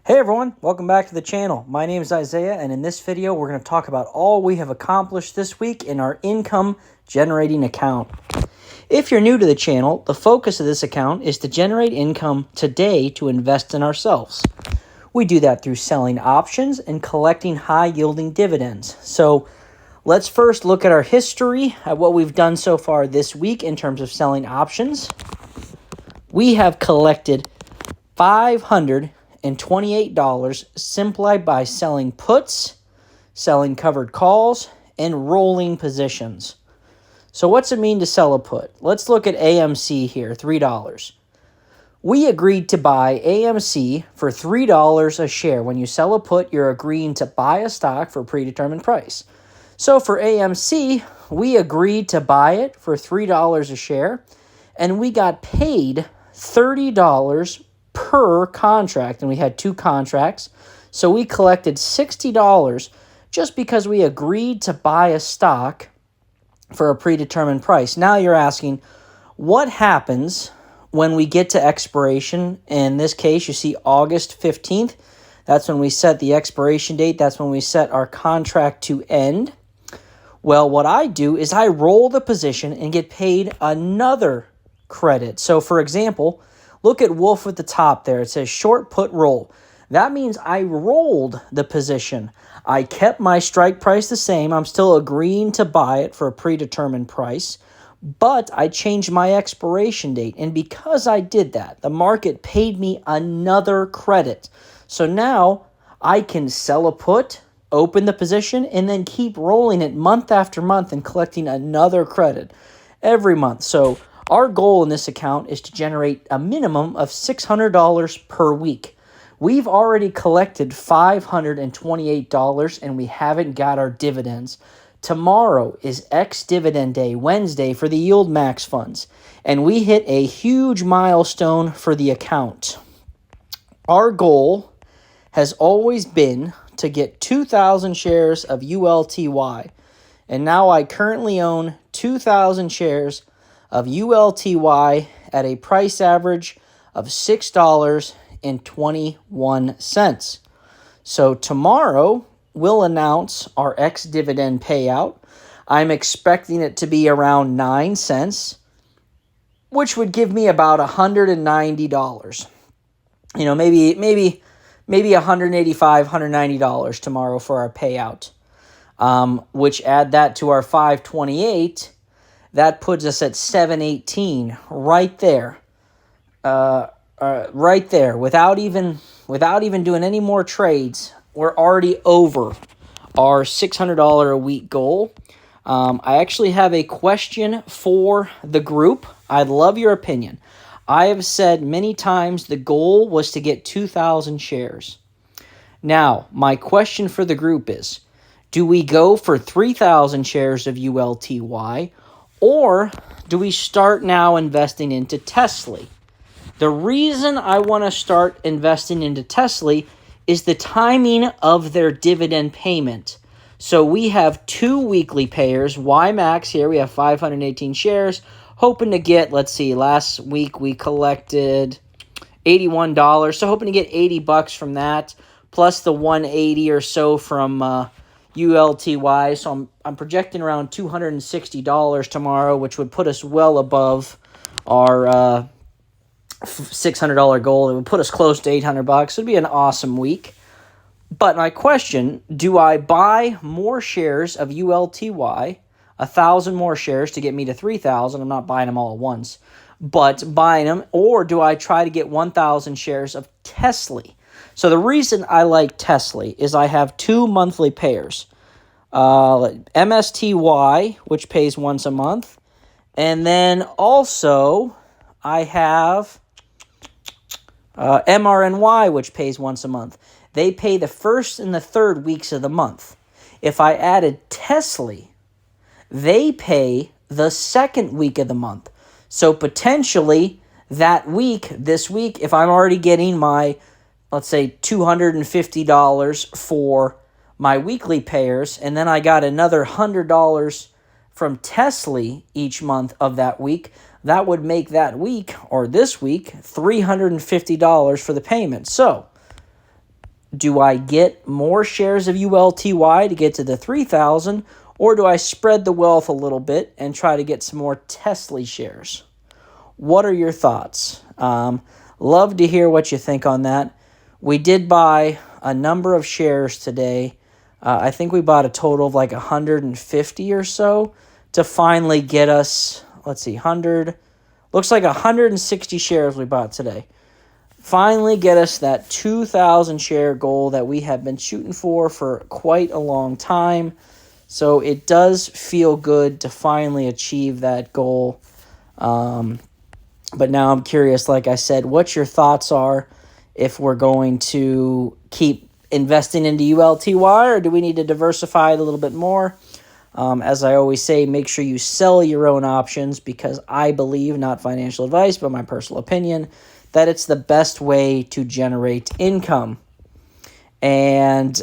Hey everyone, welcome back to the channel. My name is Isaiah, and in this video we're going to talk about all we have accomplished this week in our income generating account. If you're new to the channel, the focus of this account is to generate income today to invest in ourselves. We do that through selling options and collecting high yielding dividends. So let's first look at our history, at what we've done so far this week in terms of selling options. We have collected $528 simply by selling puts, selling covered calls, and rolling positions. So what's it mean to sell a put? Let's look at AMC here, $3. We agreed to buy AMC for $3 a share. When you sell a put, you're agreeing to buy a stock for a predetermined price. So for AMC, we agreed to buy it for $3 a share, and we got paid $30 per contract, and we had 2 contracts. So we collected $60 just because we agreed to buy a stock for a predetermined price. Now you're asking, what happens when we get to expiration? In this case, you see August 15th. That's when we set the expiration date. That's when we set our contract to end. Well, what I do is I roll the position and get paid another credit. So for example, look at Wolf at the top there. It says short put roll. That means I rolled the position. I kept my strike price the same. I'm still agreeing to buy it for a predetermined price, but I changed my expiration date. And because I did that, the market paid me another credit. So now I can sell a put, open the position, and then keep rolling it month after month and collecting another credit every month. So our goal in this account is to generate a minimum of $600 per week. We've already collected $528 and we haven't got our dividends. Tomorrow is ex-dividend day, Wednesday, for the Yield Max funds, and we hit a huge milestone for the account. Our goal has always been to get 2,000 shares of ULTY, and now I currently own 2,000 shares of ULTY at a price average of $6.21. So tomorrow we'll announce our ex-dividend payout. I'm expecting it to be around 9 cents, which would give me about $190. You know, maybe $185, $190 tomorrow for our payout. Which add that to our 528. That puts us at 718 right there. Right there. Without even doing any more trades, we're already over our $600 a week goal. I actually have a question for the group. I'd love your opinion. I have said many times the goal was to get 2,000 shares. Now, my question for the group is, do we go for 3,000 shares of ULTY, or do we start now investing into Tesla? The reason I want to start investing into Tesla is the timing of their dividend payment. So we have 2 weekly payers, YMAX here, we have 518 shares, hoping to get, let's see, last week we collected $81, so hoping to get $80 from that, plus the 180 or so from ULTY, so I'm projecting around $260 tomorrow, which would put us well above our $600 goal. It would put us close to $800. It would be an awesome week. But my question, do I buy more shares of ULTY, 1,000 more shares to get me to 3,000? I'm not buying them all at once, but buying them, or do I try to get 1,000 shares of Tesla? So the reason I like Tesla is I have 2 monthly pairs. MSTY, which pays once a month. And then also I have MRNY, which pays once a month. They pay the first and the third weeks of the month. If I added Tesla, they pay the second week of the month. So potentially that week, this week, if I'm already getting my, let's say, $250 for my weekly payers, and then I got another $100 from Tesla each month of that week, that would make that week, or this week, $350 for the payment. So do I get more shares of ULTY to get to the 3,000, or do I spread the wealth a little bit and try to get some more Tesla shares? What are your thoughts? Love to hear what you think on that. We did buy a number of shares today. I think we bought a total of like 150 or so to finally get us, let's see, 100, looks like 160 shares we bought today. Finally get us that 2,000 share goal that we have been shooting for quite a long time. So it does feel good to finally achieve that goal. But now I'm curious, like I said, what your thoughts are if we're going to keep investing into ULTY, or do we need to diversify it a little bit more? As I always say, make sure you sell your own options, because I believe, not financial advice, but my personal opinion, that it's the best way to generate income. And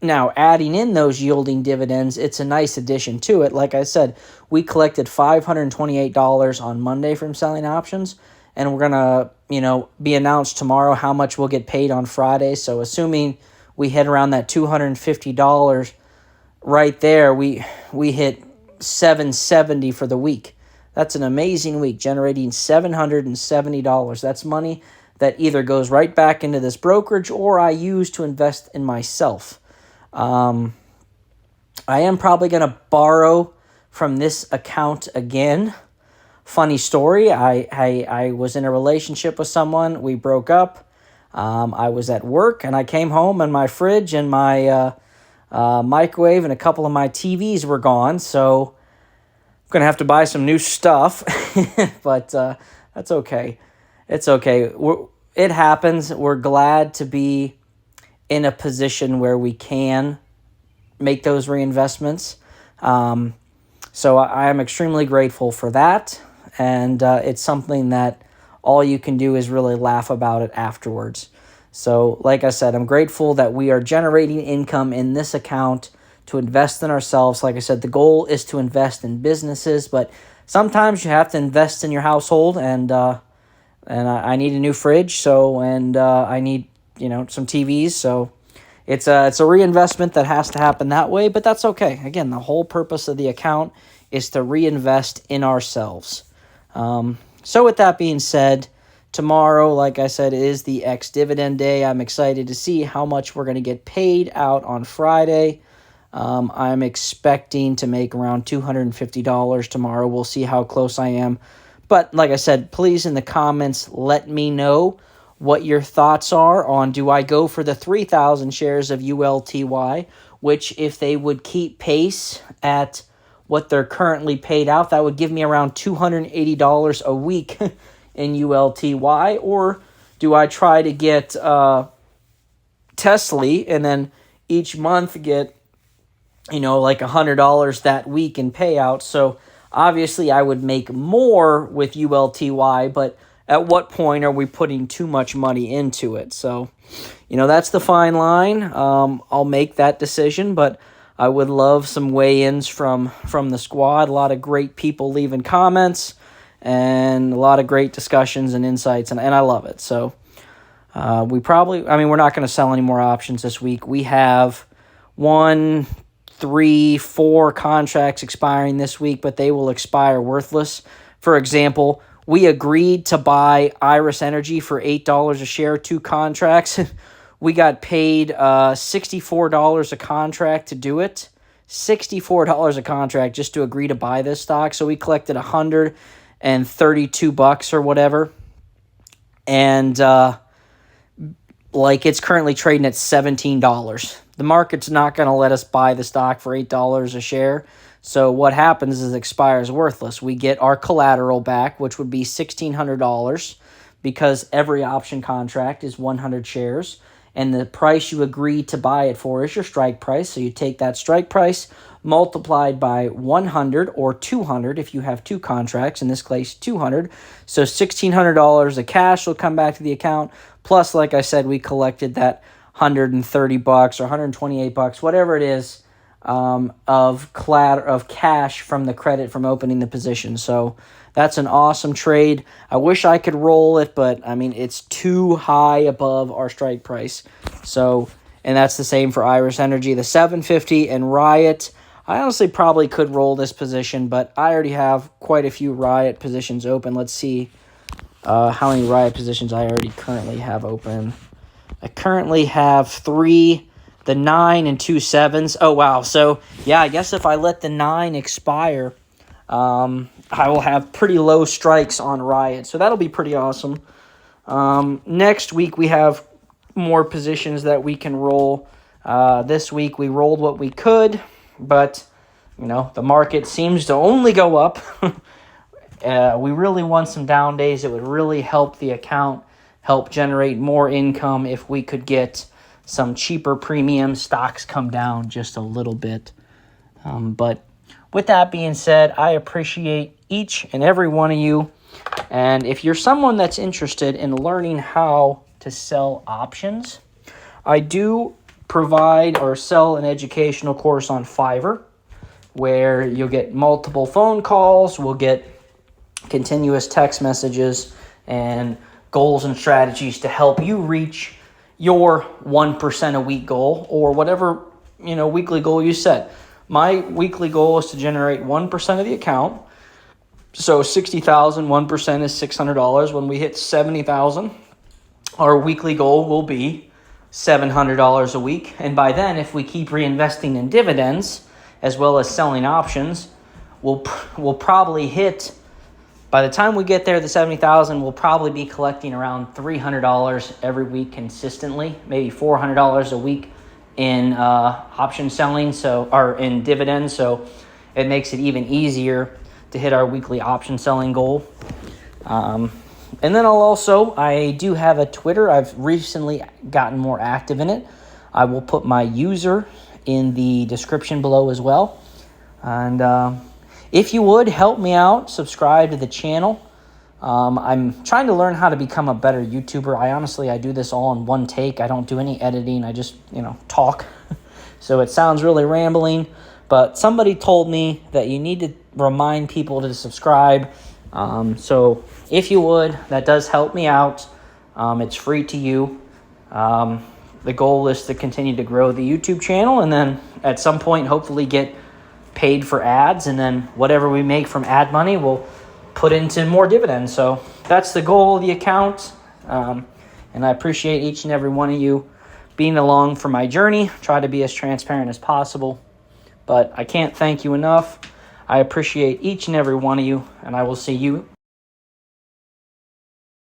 now, adding in those yielding dividends, it's a nice addition to it. Like I said, we collected $528 on Monday from selling options, and we're going to, be announced tomorrow how much we'll get paid on Friday. So assuming we hit around that $250 right there, we hit $770 for the week. That's an amazing week, generating $770. That's money that either goes right back into this brokerage or I use to invest in myself. I am probably going to borrow from this account again. Funny story, I was in a relationship with someone. We broke up. I was at work, and I came home, and my fridge and my microwave and a couple of my TVs were gone, so I'm going to have to buy some new stuff, but that's okay. It's okay. It happens. We're glad to be in a position where we can make those reinvestments. So I am extremely grateful for that, and it's something that all you can do is really laugh about it afterwards. So like I said, I'm grateful that we are generating income in this account to invest in ourselves. Like I said, the goal is to invest in businesses, but sometimes you have to invest in your household, and I need a new fridge, and I need some TVs, so it's a reinvestment that has to happen that way, but that's okay. Again, the whole purpose of the account is to reinvest in ourselves. So with that being said, tomorrow, like I said, is the ex-dividend day. I'm excited to see how much we're going to get paid out on Friday. I'm expecting to make around $250 tomorrow. We'll see how close I am. But like I said, please in the comments, let me know what your thoughts are on, do I go for the 3,000 shares of ULTY, which if they would keep pace at what they're currently paid out, that would give me around $280 a week in ULTY, or do I try to get Tesla and then each month get, like $100 that week in payout? So obviously I would make more with ULTY, but at what point are we putting too much money into it? So, that's the fine line. I'll make that decision, but I would love some weigh-ins from the squad. A lot of great people leaving comments and a lot of great discussions and insights, and I love it. So we're not going to sell any more options this week. We have 1, 3, 4 contracts expiring this week, but they will expire worthless. For example, we agreed to buy Iris Energy for $8 a share, 2 contracts. We got paid $64 a contract to do it. $64 a contract just to agree to buy this stock. So we collected $132 or whatever. And it's currently trading at $17. The market's not going to let us buy the stock for $8 a share. So what happens is it expires worthless. We get our collateral back, which would be $1,600, because every option contract is 100 shares. And the price you agree to buy it for is your strike price. So you take that strike price multiplied by 100 or 200 if you have 2 contracts, in this case 200. So $1,600 of cash will come back to the account. Plus, like I said, we collected that $130 or $128, whatever it is, of cash from the credit from opening the position. So That's an awesome trade. I wish I could roll it, but I mean, it's too high above our strike price. So, and that's the same for Iris Energy. The 750 and Riot, I honestly probably could roll this position, but I already have quite a few Riot positions open. Let's see how many Riot positions I already currently have open. I currently have 3, the 9 and 2 7s. Oh, wow. So, yeah, I guess if I let the 9 expire, I will have pretty low strikes on Riot. So that'll be pretty awesome. Next week, we have more positions that we can roll. This week, we rolled what we could, but, the market seems to only go up. We really want some down days. It would really help the account, help generate more income if we could get some cheaper premium stocks come down just a little bit. But with that being said, I appreciate each and every one of you. And if you're someone that's interested in learning how to sell options, I do provide or sell an educational course on Fiverr where you'll get multiple phone calls, we'll get continuous text messages, and goals and strategies to help you reach your 1% a week goal or whatever, weekly goal you set. My weekly goal is to generate 1% of the account. So 60,000, 1% is $600. When we hit 70,000, our weekly goal will be $700 a week. And by then, if we keep reinvesting in dividends as well as selling options, we'll probably hit, by the time we get there, the 70,000, we'll probably be collecting around $300 every week consistently, maybe $400 a week in option selling, or in dividends. So it makes it even easier to hit our weekly option selling goal. And then I do have a Twitter. I've recently gotten more active in it. I will put my user in the description below as well. And if you would help me out, subscribe to the channel. I'm trying to learn how to become a better YouTuber. I do this all in one take. I don't do any editing. I just, talk. So it sounds really rambling, but somebody told me that you need to remind people to subscribe. So if you would, that does help me out. It's free to you. The goal is to continue to grow the YouTube channel and then at some point hopefully get paid for ads, and then whatever we make from ad money we'll put into more dividends. So that's the goal of the account. And I appreciate each and every one of you being along for my journey. Try to be as transparent as possible, but I can't thank you enough. I appreciate each and every one of you, and I will see you